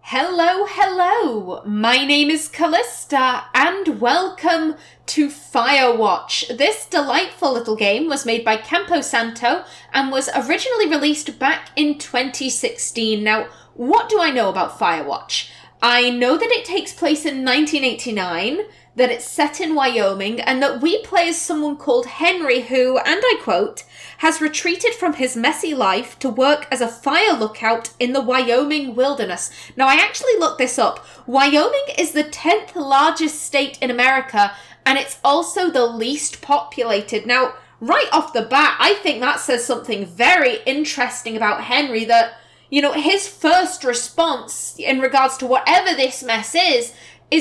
Hello, hello! My name is Callista, and welcome to Firewatch. This delightful little game was made by Campo Santo and was originally released back in 2016. Now, what do I know about Firewatch? I know that it takes place in 1989, that it's set in Wyoming, and that we play as someone called Henry who, and I quote, has retreated from his messy life to work as a fire lookout in the Wyoming wilderness. Now, I actually looked this up. Wyoming is the 10th largest state in America, and it's also the least populated. Now, right off the bat, I think that says something very interesting about Henry, that, you know, his first response in regards to whatever this mess is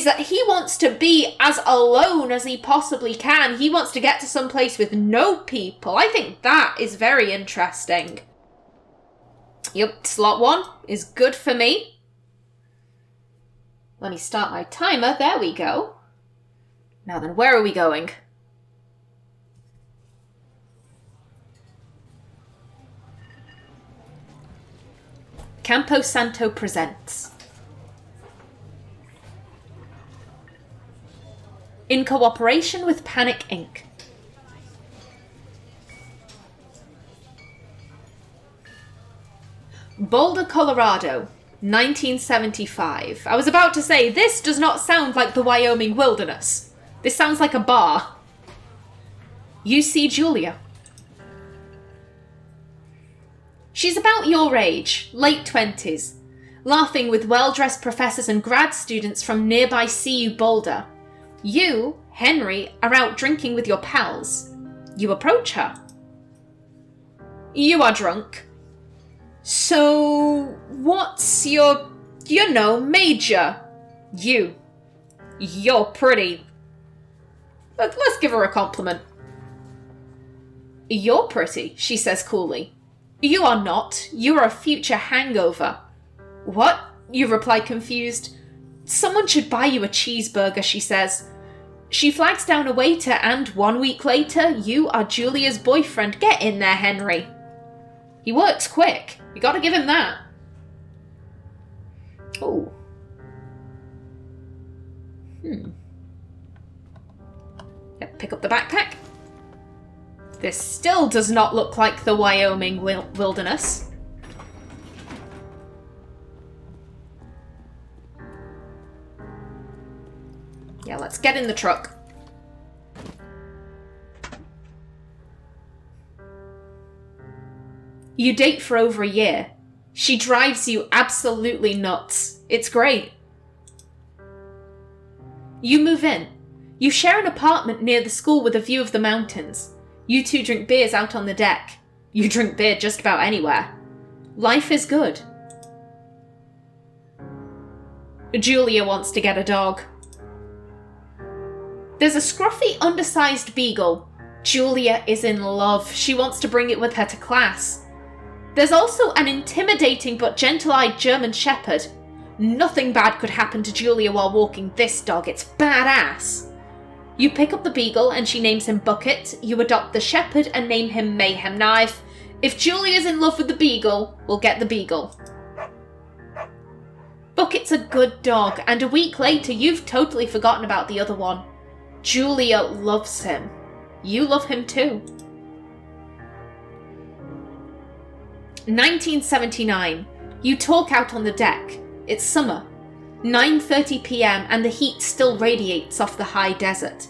that he wants to be as alone as he possibly can. He wants to get to some place with no people. I think that is very interesting. Yep, slot 1 is good for me. Let me start my timer. There we go. Now then, where are we going? Campo Santo presents. In cooperation with Panic Inc. Boulder, Colorado, 1975. I was about to say, this does not sound like the Wyoming wilderness. This sounds like a bar. You see Julia. She's about your age, late 20s, laughing with well-dressed professors and grad students from nearby CU Boulder. You, Henry, are out drinking with your pals. You approach her. You are drunk. So, what's your, major? You're pretty. Let's give her a compliment. You're pretty, she says coolly. You are not. You are a future hangover. What? You reply confused. Someone should buy you a cheeseburger, she says. She flags down a waiter, and 1 week later, you are Julia's boyfriend. Get in there, Henry. He works quick. You gotta give him that. Oh. Yep, pick up the backpack. This still does not look like the Wyoming wilderness. Yeah, let's get in the truck. You date for over a year. She drives you absolutely nuts. It's great. You move in. You share an apartment near the school with a view of the mountains. You two drink beers out on the deck. You drink beer just about anywhere. Life is good. Julia wants to get a dog. There's a scruffy, undersized beagle. Julia is in love. She wants to bring it with her to class. There's also an intimidating but gentle-eyed German shepherd. Nothing bad could happen to Julia while walking this dog. It's badass. You pick up the beagle and she names him Bucket. You adopt the shepherd and name him Mayhem. Now, if Julia's in love with the beagle, we'll get the beagle. Bucket's a good dog, and a week later you've totally forgotten about the other one. Julia loves him. You love him too. 1979. You talk out on the deck. It's summer. 9:30 p.m. and the heat still radiates off the high desert.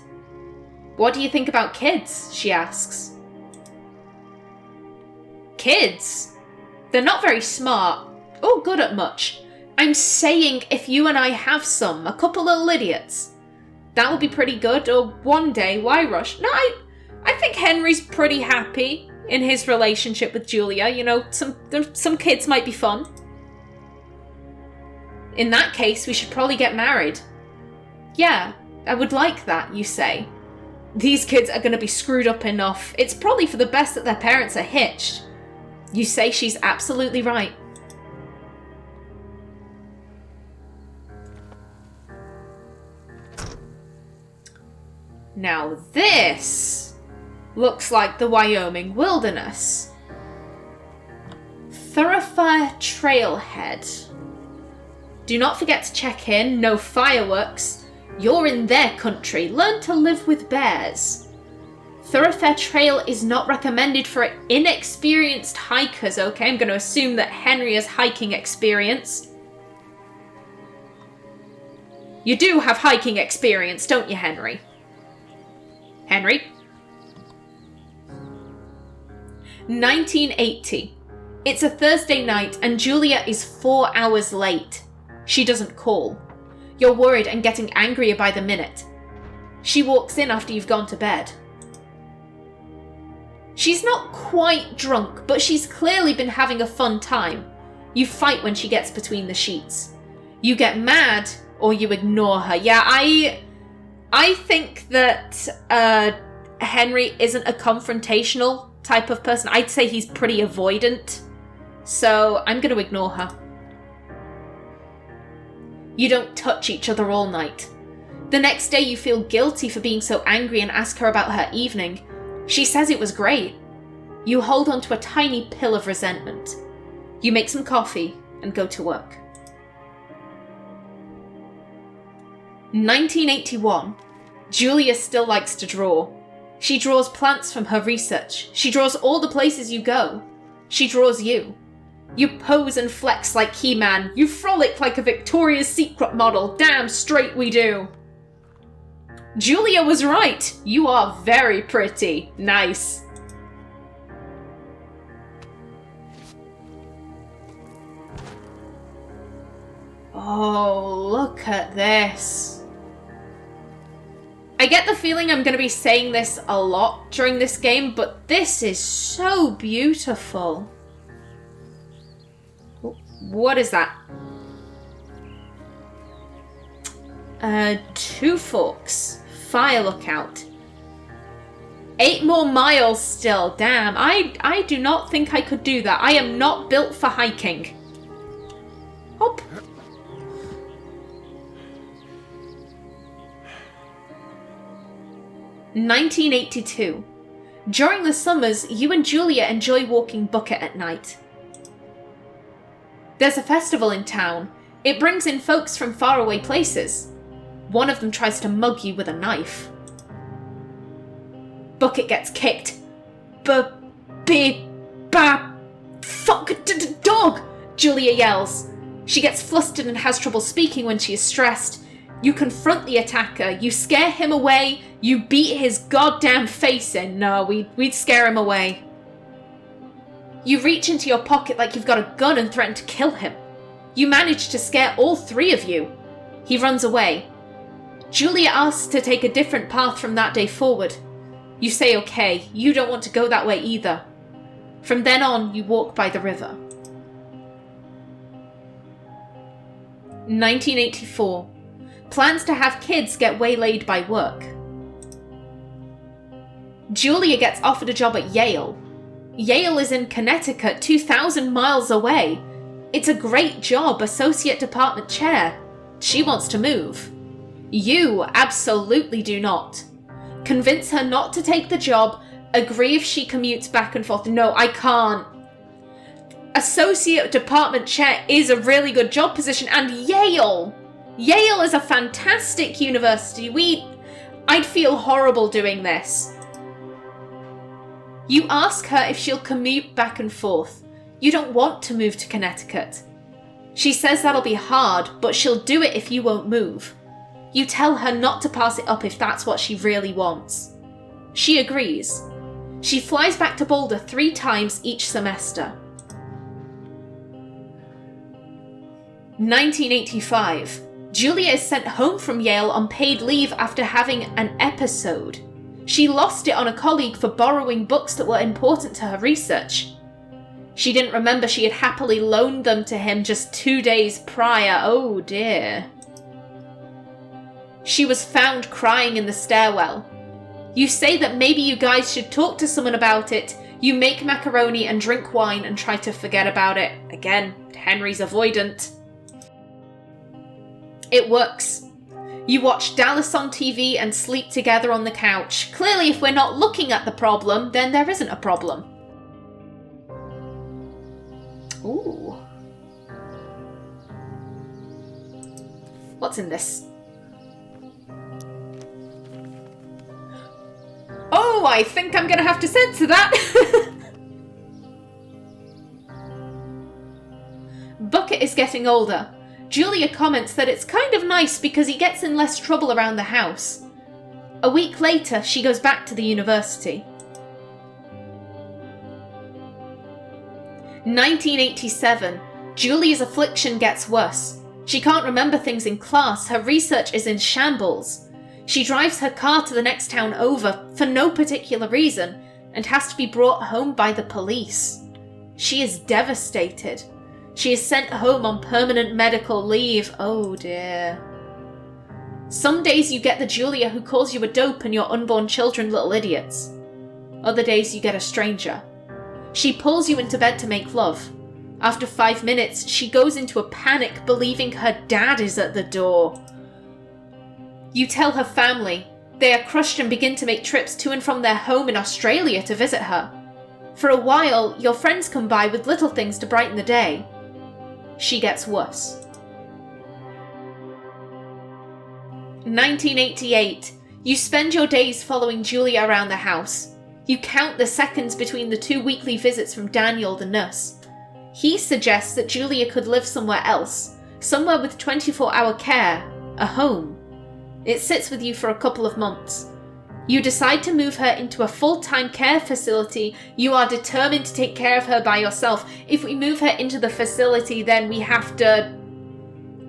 What do you think about kids? She asks. Kids? They're not very smart or good at much. I'm saying if you and I have some, a couple little idiots. That would be pretty good, or one day, why rush? No, I think Henry's pretty happy in his relationship with Julia. You know, some kids might be fun. In that case, we should probably get married. Yeah, I would like that, you say. These kids are going to be screwed up enough. It's probably for the best that their parents are hitched. You say she's absolutely right. Now this looks like the Wyoming wilderness. Thoroughfare Trailhead. Do not forget to check in. No fireworks. You're in their country. Learn to live with bears. Thoroughfare trail is not recommended for inexperienced hikers. Okay, I'm going to assume that Henry has hiking experience. You do have hiking experience, don't you, Henry? Henry? 1980. It's a Thursday night and Julia is 4 hours late. She doesn't call. You're worried and getting angrier by the minute. She walks in after you've gone to bed. She's not quite drunk, but she's clearly been having a fun time. You fight when she gets between the sheets. You get mad or you ignore her. Yeah, I think that Henry isn't a confrontational type of person. I'd say he's pretty avoidant. So I'm going to ignore her. You don't touch each other all night. The next day you feel guilty for being so angry and ask her about her evening. She says it was great. You hold on to a tiny pill of resentment. You make some coffee and go to work. 1981. Julia still likes to draw. She draws plants from her research. She draws all the places you go. She draws you. You pose and flex like He-Man. You frolic like a Victoria's Secret model. Damn straight we do. Julia was right. You are very pretty. Nice. Oh, look at this. I get the feeling I'm going to be saying this a lot during this game, but this is so beautiful. What is that? 2 forks. Fire lookout. 8 more miles still. Damn, I do not think I could do that. I am not built for hiking. Hop. (1982). During the summers, you and Julia enjoy walking Bucket at night. There's a festival in town. It brings in folks from faraway places. One of them tries to mug you with a knife. Bucket gets kicked. Fuck, dog! Julia yells. She gets flustered and has trouble speaking when she is stressed. You confront the attacker. You scare him away. You beat his goddamn face in. No, we'd scare him away. You reach into your pocket like you've got a gun and threaten to kill him. You manage to scare all 3 of you. He runs away. Julia asks to take a different path from that day forward. You say okay, you don't want to go that way either. From then on, you walk by the river. 1984. Plans to have kids get waylaid by work. Julia gets offered a job at Yale. Yale is in Connecticut, 2,000 miles away. It's a great job, associate department chair. She wants to move. You absolutely do not. Convince her not to take the job, agree if she commutes back and forth. No, I can't. Associate department chair is a really good job position, and Yale! Yale is a fantastic university. I'd feel horrible doing this. You ask her if she'll commute back and forth. You don't want to move to Connecticut. She says that'll be hard, but she'll do it if you won't move. You tell her not to pass it up if that's what she really wants. She agrees. She flies back to Boulder 3 times each semester. 1985. Julia is sent home from Yale on paid leave after having an episode. She lost it on a colleague for borrowing books that were important to her research. She didn't remember she had happily loaned them to him just 2 days prior. Oh dear. She was found crying in the stairwell. You say that maybe you guys should talk to someone about it. You make macaroni and drink wine and try to forget about it. Again, Henry's avoidant. It works. You watch Dallas on TV and sleep together on the couch. Clearly, if we're not looking at the problem, then there isn't a problem. Ooh. What's in this? Oh, I think I'm gonna have to censor that! Bucket is getting older. Julia comments that it's kind of nice because he gets in less trouble around the house. A week later, she goes back to the university. 1987. Julia's affliction gets worse. She can't remember things in class, her research is in shambles. She drives her car to the next town over for no particular reason and has to be brought home by the police. She is devastated. She is sent home on permanent medical leave. Oh dear. Some days you get the Julia who calls you a dope and your unborn children little idiots. Other days you get a stranger. She pulls you into bed to make love. After 5 minutes, she goes into a panic, believing her dad is at the door. You tell her family. They are crushed and begin to make trips to and from their home in Australia to visit her. For a while, your friends come by with little things to brighten the day. She gets worse. 1988. You spend your days following Julia around the house. You count the seconds between the 2 weekly visits from Daniel, the nurse. He suggests that Julia could live somewhere else, somewhere with 24-hour care, a home. It sits with you for a couple of months. You decide to move her into a full-time care facility. You are determined to take care of her by yourself. If we move her into the facility, then we have to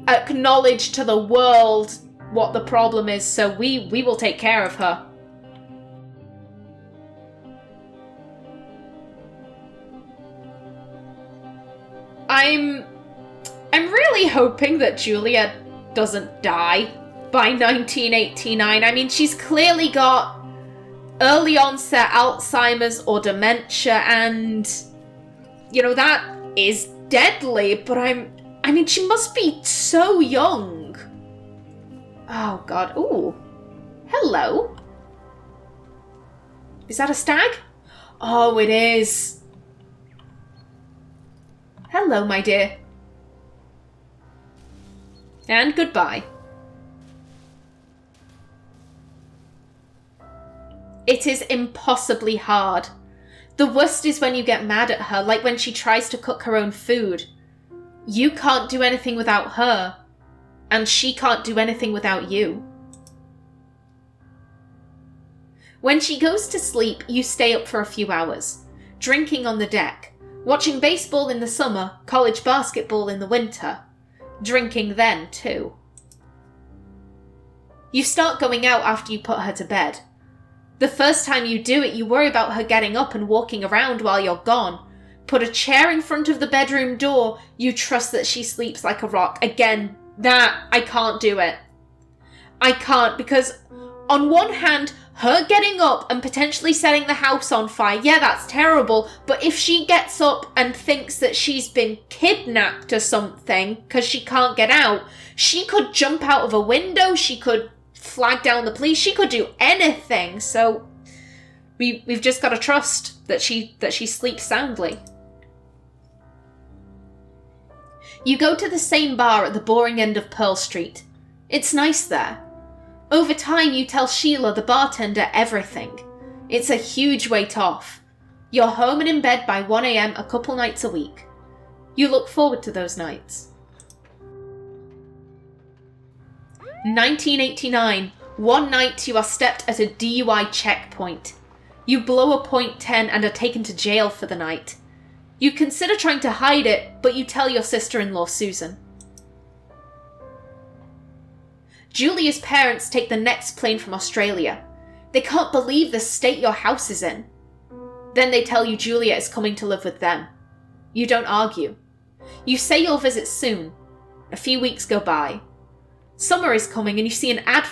acknowledge to the world what the problem is, so we will take care of her. I'm really hoping that Julia doesn't die by 1989. I mean, she's clearly got early onset Alzheimer's or dementia, and, you know, that is deadly, but I mean, she must be so young. Oh, God. Ooh. Hello. Is that a stag? Oh, it is. Hello, my dear. And goodbye. It is impossibly hard. The worst is when you get mad at her, like when she tries to cook her own food. You can't do anything without her, and she can't do anything without you. When she goes to sleep, you stay up for a few hours, drinking on the deck, watching baseball in the summer, college basketball in the winter, drinking then too. You start going out after you put her to bed. The first time you do it, you worry about her getting up and walking around while you're gone. Put a chair in front of the bedroom door, you trust that she sleeps like a rock. Again, that, I can't do it. I can't, because on one hand, her getting up and potentially setting the house on fire, yeah, that's terrible, but if she gets up and thinks that she's been kidnapped or something because she can't get out, she could jump out of a window, she could flag down the police, she could do anything, so we've just got to trust that she sleeps soundly. You go to the same bar at the boring end of Pearl Street. It's nice there. Over time, you tell Sheila, the bartender, everything. It's a huge weight off. You're home and in bed by 1 a.m. a couple nights a week. You look forward to those nights. 1989. One night you are stopped at a DUI checkpoint. You blow a .10 and are taken to jail for the night. You consider trying to hide it, but you tell your sister-in-law, Susan. Julia's parents take the next plane from Australia. They can't believe the state your house is in. Then they tell you Julia is coming to live with them. You don't argue. You say you'll visit soon. A few weeks go by. Summer is coming and you see an ad...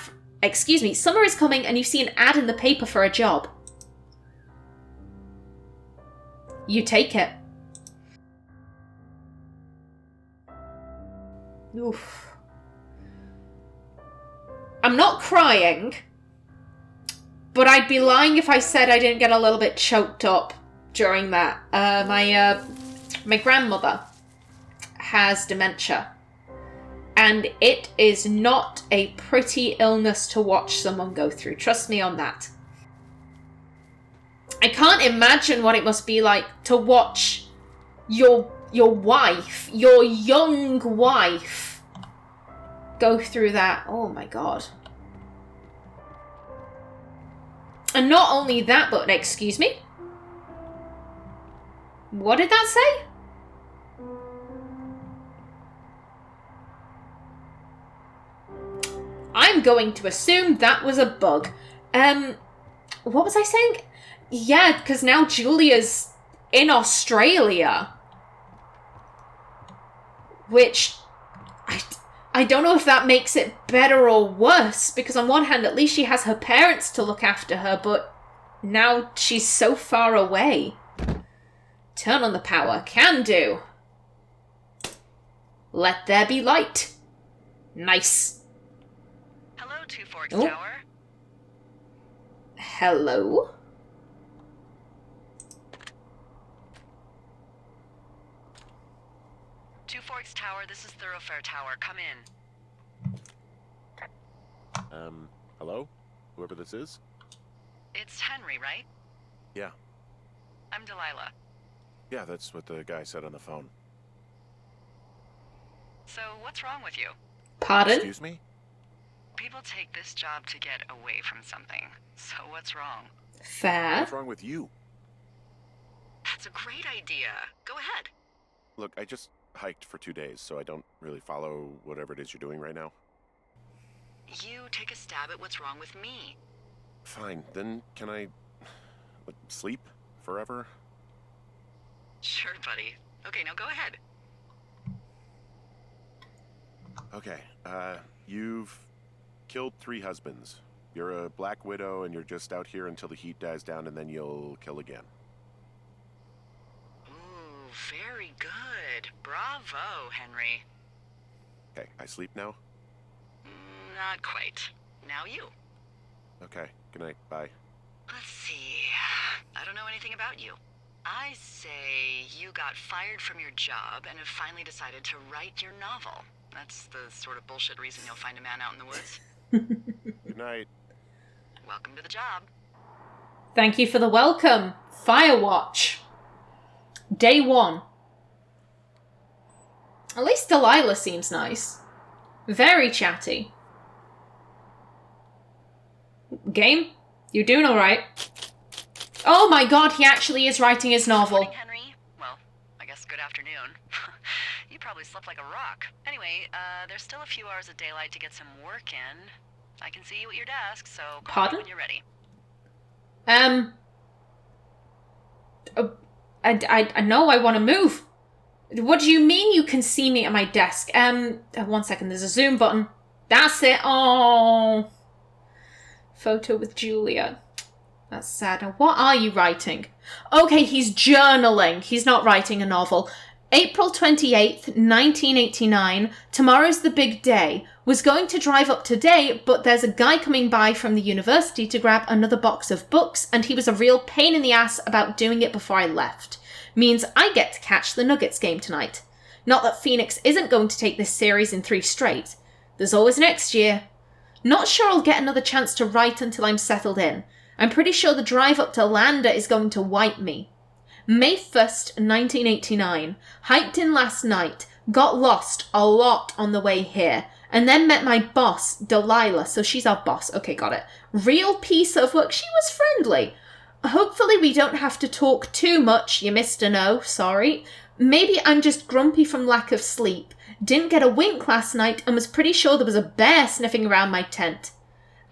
Summer is coming and you see an ad in the paper for a job. You take it. Oof. I'm not crying, but I'd be lying if I said I didn't get a little bit choked up during that. My grandmother has dementia, and it is not a pretty illness to watch someone go through. Trust me on that. I can't imagine what it must be like to watch your wife, your young wife, go through that. Oh my god. And not only that, but excuse me? What did that say? I'm going to assume that was a bug. What was I saying? Yeah, because now Julia's in Australia. Which, I don't know if that makes it better or worse, because on one hand, at least she has her parents to look after her, but now she's so far away. Turn on the power. Can do. Let there be light. Nice. Hello, Two Forks Tower. Hello? Two Forks Tower, this is Thoroughfare Tower. Come in. Hello? Whoever this is? It's Henry, right? Yeah. I'm Delilah. Yeah, that's what the guy said on the phone. So, what's wrong with you? Pardon? Excuse me? People take this job to get away from something. So, what's wrong? Fair. What's wrong with you? That's a great idea. Go ahead. Look, I just hiked for 2 days, so I don't really follow whatever it is you're doing right now. You take a stab at what's wrong with me. Fine, then can I sleep forever? Sure, buddy. Okay, now go ahead. Okay, you've killed 3 husbands. You're a black widow and you're just out here until the heat dies down and then you'll kill again. Ooh, very good. Bravo, Henry. Okay, I sleep now? Not quite. Now you. Okay, good night, bye. Let's see. I don't know anything about you. I say you got fired from your job and have finally decided to write your novel. That's the sort of bullshit reason you'll find a man out in the woods. Good night. Welcome to the job. Thank you for the welcome. Firewatch. Day 1. At least Delilah seems nice. Very chatty. Game? You doing alright? Oh my god, he actually is writing his novel. Morning, Henry. Well, I guess good afternoon. You probably slept like a rock. Anyway, there's still a few hours of daylight to get some work in. I can see you at your desk, so call me when you're ready. I know I want to move. What do you mean you can see me at my desk? 1 second, there's a zoom button. That's it. Oh. Photo with Julia. That's sad. Now, what are you writing? Okay, he's journaling. He's not writing a novel. April 28th, 1989. Tomorrow's the big day. Was going to drive up today, but there's a guy coming by from the university to grab another box of books, and he was a real pain in the ass about doing it before I left. Means I get to catch the Nuggets game tonight. Not that Phoenix isn't going to take this series in 3 straight. There's always next year. Not sure I'll get another chance to write until I'm settled in. I'm pretty sure the drive up to Lander is going to wipe me. May 1st, 1989. Hiked in last night. Got lost a lot on the way here. And then met my boss, Delilah. So she's our boss. Okay, got it. Real piece of work. She was friendly. Hopefully we don't have to talk too much, you Mr. No. Sorry. Maybe I'm just grumpy from lack of sleep. Didn't get a wink last night and was pretty sure there was a bear sniffing around my tent.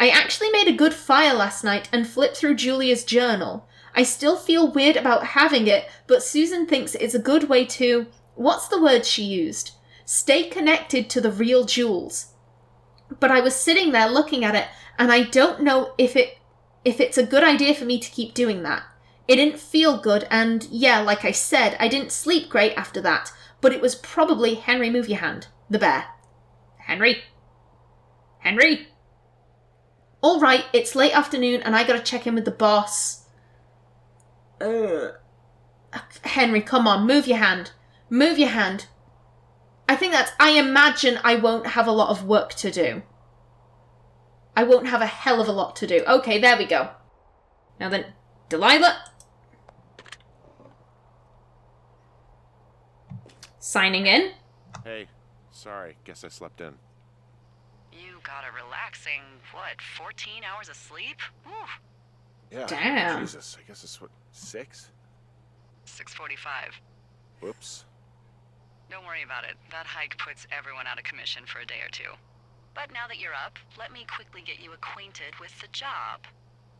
I actually made a good fire last night and flipped through Julia's journal. I still feel weird about having it, but Susan thinks it's a good way to... What's the word she used? Stay connected to the real Jules. But I was sitting there looking at it, and I don't know if it's a good idea for me to keep doing that. It didn't feel good, and yeah, like I said, I didn't sleep great after that. But it was probably Henry, move your hand. The bear. Henry? Henry? All right, it's late afternoon and I gotta check in with the boss. Henry, come on, move your hand. Move your hand. I imagine I won't have a lot of work to do. I won't have a hell of a lot to do. Okay, there we go. Now then, Delilah. Signing in. Hey, sorry. Guess I slept in. You got a relaxing, 14 hours of sleep? Whew. Yeah. Damn. Jesus, I guess it's 6? 6:45. Whoops. Don't worry about it. That hike puts everyone out of commission for a day or two. But now that you're up, let me quickly get you acquainted with the job.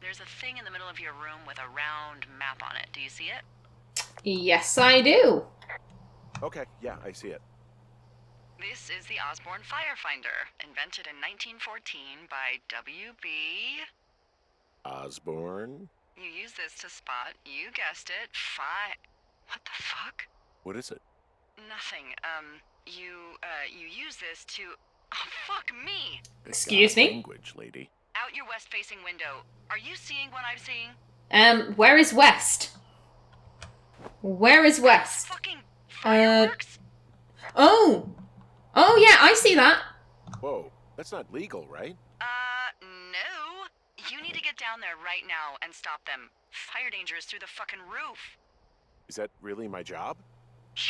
There's a thing in the middle of your room with a round map on it. Do you see it? Yes, I do. Okay, yeah, I see it. This is the Osborne Firefinder, invented in 1914 by W.B. Osborne? You use this to spot, you guessed it, What the fuck? What is it? Nothing. You use this to... Oh, fuck me! Excuse me? Language, lady. Out your west-facing window. Are you seeing what I'm seeing? Where is West? Where is West? Fucking fireworks? Oh, yeah, I see that. Whoa, that's not legal, right? No. You need to get down there right now and stop them. Fire danger is through the fucking roof. Is that really my job?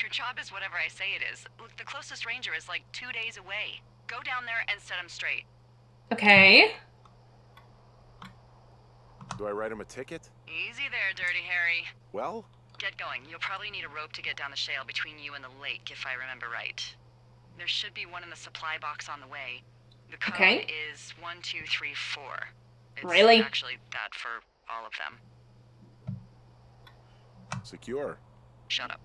Your job is whatever I say it is. Look, the closest ranger is like 2 days away. Go down there and set him straight. Okay. Do I write him a ticket? Easy there, Dirty Harry. Well? Get going. You'll probably need a rope to get down the shale between you and the lake, if I remember right. There should be one in the supply box on the way. The code is 1234. It's Really? actually that for all of them. Secure. Shut up.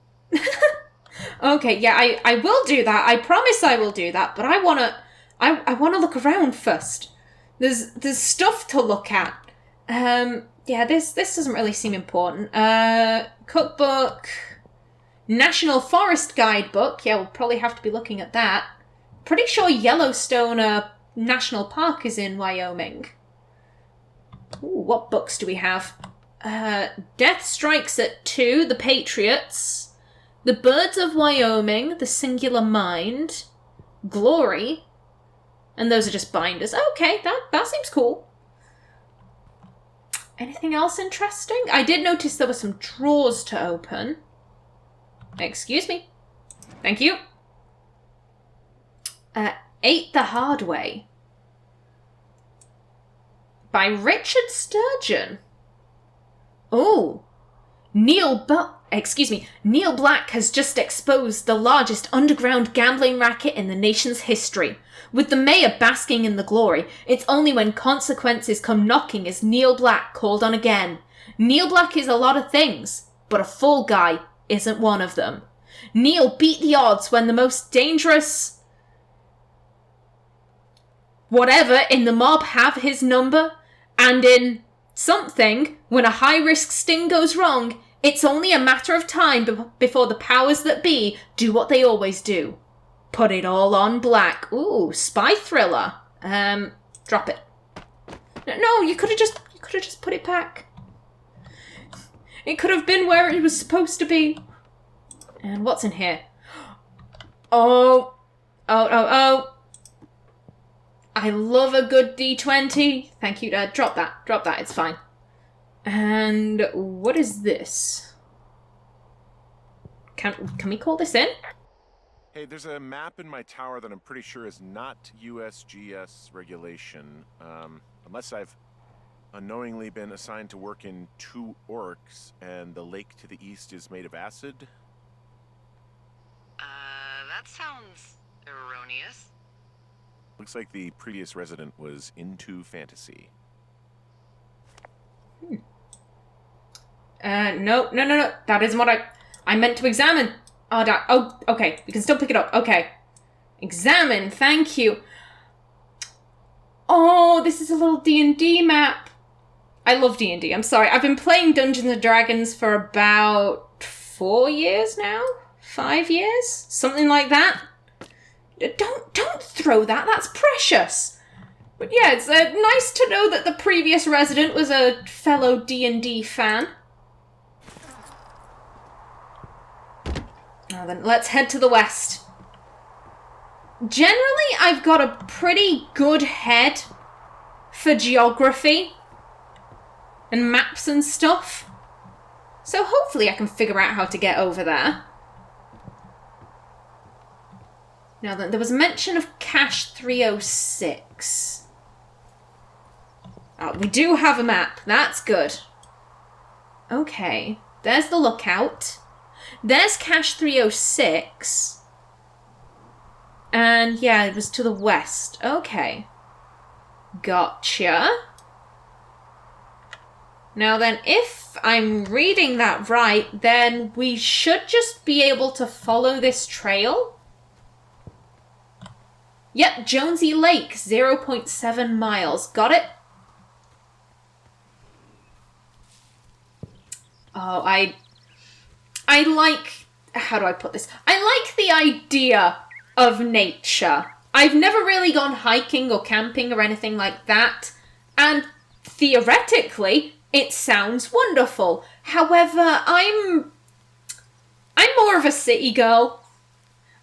Okay, yeah, I will do that. I promise I will do that, but I wanna look around first. There's stuff to look at. Yeah, this doesn't really seem important. Cookbook, National Forest Guidebook. Yeah, we'll probably have to be looking at that. Pretty sure Yellowstone National Park is in Wyoming. Ooh, what books do we have? Death Strikes at 2, The Patriots, The Birds of Wyoming, The Singular Mind, Glory, and those are just binders. Okay, that seems cool. Anything else interesting? I did notice there were some drawers to open. Excuse me. Thank you. Ate the Hard Way by Richard Sturgeon. Oh, Neil Black has just exposed the largest underground gambling racket in the nation's history. With the mayor basking in the glory, it's only when consequences come knocking is Neil Black called on again. Neil Black is a lot of things, but a fall guy isn't one of them. Neil beat the odds when the most dangerous whatever in the mob have his number, and in something, when a high-risk sting goes wrong, it's only a matter of time before the powers that be do what they always do. Put it all on Black. Ooh, spy thriller. Drop it. No, you could have just put it back. It could have been where it was supposed to be. And what's in here? Oh. I love a good D20. Thank you, Dad. Drop that. It's fine. And what is this? Can we call this in? Hey, there's a map in my tower that I'm pretty sure is not USGS regulation. Unless I've unknowingly been assigned to work in 2 orcs and the lake to the east is made of acid. That sounds erroneous. Looks like the previous resident was into fantasy. No. That isn't what I meant to examine. Oh, okay. We can still pick it up. Okay. Examine. Thank you. Oh, this is a little D&D map. I love D&D. I'm sorry. I've been playing Dungeons and Dragons for about 4 years now? 5 years? Something like that. Don't throw that. That's precious. But yeah, it's nice to know that the previous resident was a fellow D&D fan. Now then, let's head to the west. Generally, I've got a pretty good head for geography and maps and stuff. So hopefully I can figure out how to get over there. Now then, there was mention of Cache 306. Oh, we do have a map. That's good. Okay. There's the lookout. There's Cache 306. And yeah, it was to the west. Okay. Gotcha. Now then, if I'm reading that right, then we should just be able to follow this trail. Yep, Jonesy Lake, 0.7 miles. Got it? Oh, I like... How do I put this? I like the idea of nature. I've never really gone hiking or camping or anything like that. And theoretically, it sounds wonderful. However, I'm more of a city girl.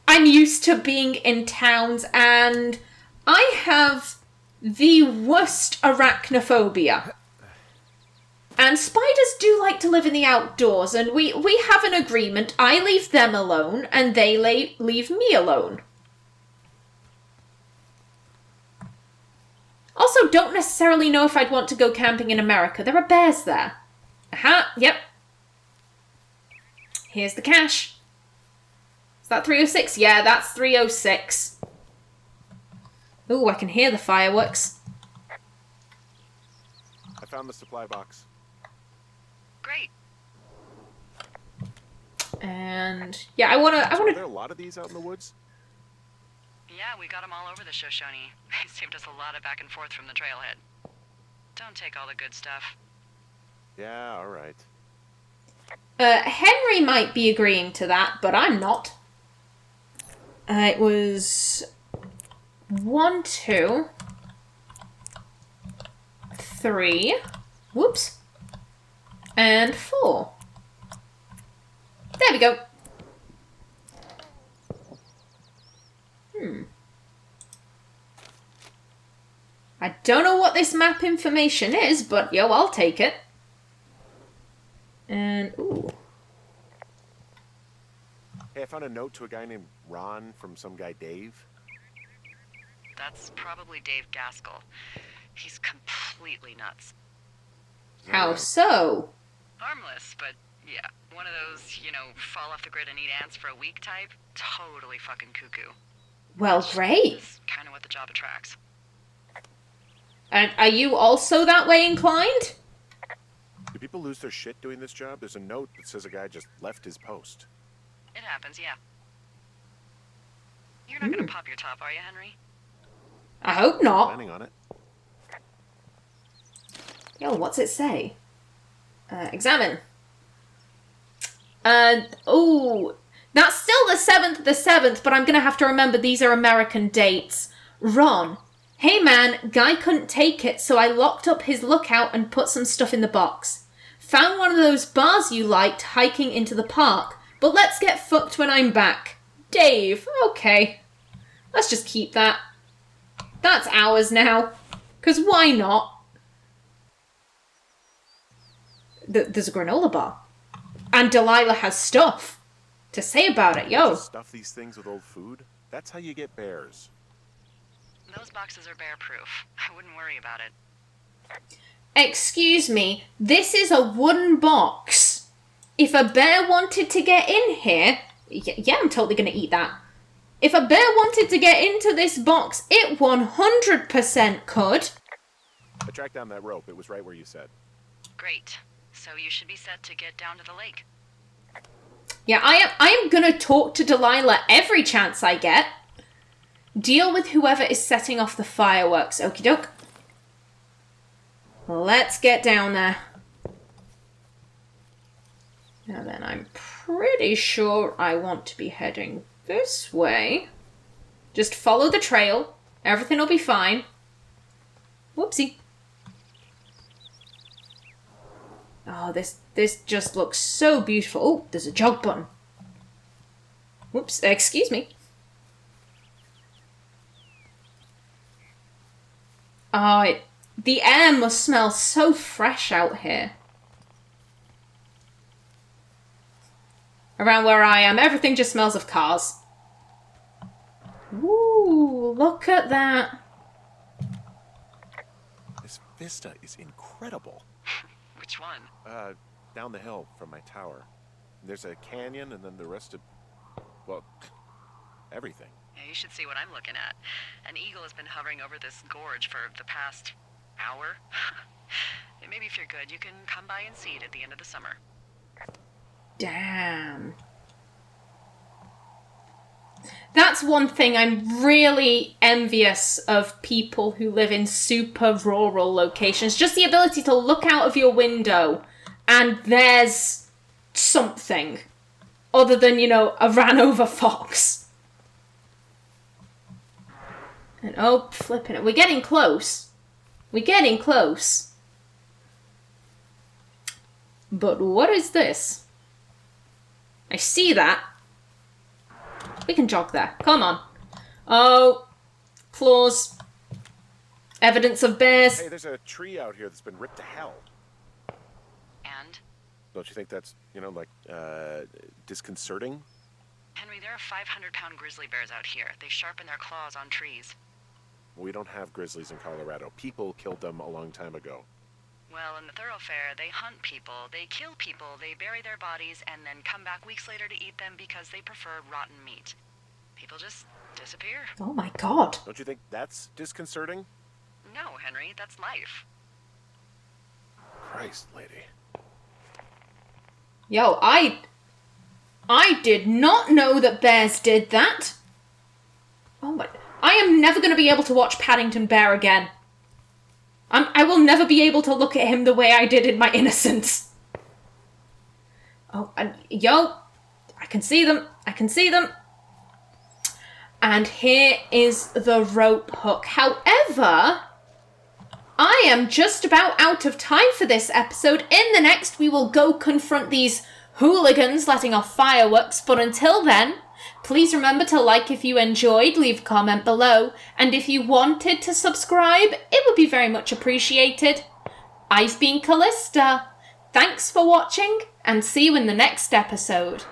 I'm used to being in towns, and I have the worst arachnophobia. And spiders do like to live in the outdoors, and we have an agreement. I leave them alone, and they leave me alone. Also, don't necessarily know if I'd want to go camping in America. There are bears there. Aha, yep. Here's the cache. Is that 306? Yeah, that's 306. Ooh, I can hear the fireworks. I found the supply box. Great. And yeah, I wanna. Are there a lot of these out in the woods? Yeah, we got them all over the Shoshone. They saved us a lot of back and forth from the trailhead. Don't take all the good stuff. Yeah, all right. Henry might be agreeing to that, but I'm not. It was 1, 2, 3, whoops, and 4. There we go. I don't know what this map information is, but yo, I'll take it. And, ooh. Hey, I found a note to a guy named Ron from some guy Dave. That's probably Dave Gaskell. He's completely nuts. How so? Harmless, but yeah, one of those, fall off the grid and eat ants for a week type. Totally fucking cuckoo. Well, great. That's kind of what the job attracts. And are you also that way inclined? Do people lose their shit doing this job? There's a note that says a guy just left his post. It happens, yeah. You're not gonna pop your top, are you, Henry? I hope not. Planning on it. Yo, what's it say? Examine. Oh, that's still the 7th, but I'm gonna have to remember these are American dates. Ron. Hey man, guy couldn't take it, so I locked up his lookout and put some stuff in the box. Found one of those bars you liked hiking into the park, but let's get fucked when I'm back. Dave, okay. Let's just keep that. That's ours now. 'Cause why not? There's a granola bar. And Delilah has stuff to say about it, yo. Stuff these things with old food? That's how you get bears. Those boxes are bear-proof. I wouldn't worry about it. Excuse me, this is a wooden box. If a bear wanted to get in here... Yeah, I'm totally going to eat that. If a bear wanted to get into this box, it 100% could. I tracked down that rope. It was right where you said. Great. So you should be set to get down to the lake. Yeah, I am going to talk to Delilah every chance I get. Deal with whoever is setting off the fireworks. Okie doke. Let's get down there. Now then, I'm pretty sure I want to be heading this way. Just follow the trail. Everything will be fine. Whoopsie. Oh, this just looks so beautiful. Oh, there's a jog button. Whoops, excuse me. Oh, the air must smell so fresh out here. Around where I am, everything just smells of cars. Ooh, look at that. This vista is incredible. Which one? Down the hill from my tower. There's a canyon and then the rest of, well, everything. Yeah, you should see what I'm looking at. An eagle has been hovering over this gorge for the past hour. Maybe if you're good, you can come by and see it at the end of the summer. Damn. That's one thing I'm really envious of people who live in super rural locations. Just the ability to look out of your window and there's something other than, you know, a ran over fox. And oh, flipping it. We're getting close. We're getting close. But what is this? I see that. We can jog there. Come on. Oh, claws. Evidence of bears. Hey, there's a tree out here that's been ripped to hell. And? Don't you think that's, like, disconcerting? Henry, there are 500-pound grizzly bears out here. They sharpen their claws on trees. We don't have grizzlies in Colorado. People killed them a long time ago. Well, in the thoroughfare, they hunt people, they kill people, they bury their bodies, and then come back weeks later to eat them because they prefer rotten meat. People just disappear. Oh my god. Don't you think that's disconcerting? No, Henry, that's life. Christ, lady. Yo, I did not know that bears did that. Oh my... I am never going to be able to watch Paddington Bear again. I will never be able to look at him the way I did in my innocence. Oh, and yo, I can see them. I can see them. And here is the rope hook. However, I am just about out of time for this episode. In the next, we will go confront these hooligans letting off fireworks. But until then, please remember to like if you enjoyed, leave a comment below, and if you wanted to subscribe, it would be very much appreciated. I've been Callista. Thanks for watching, and see you in the next episode.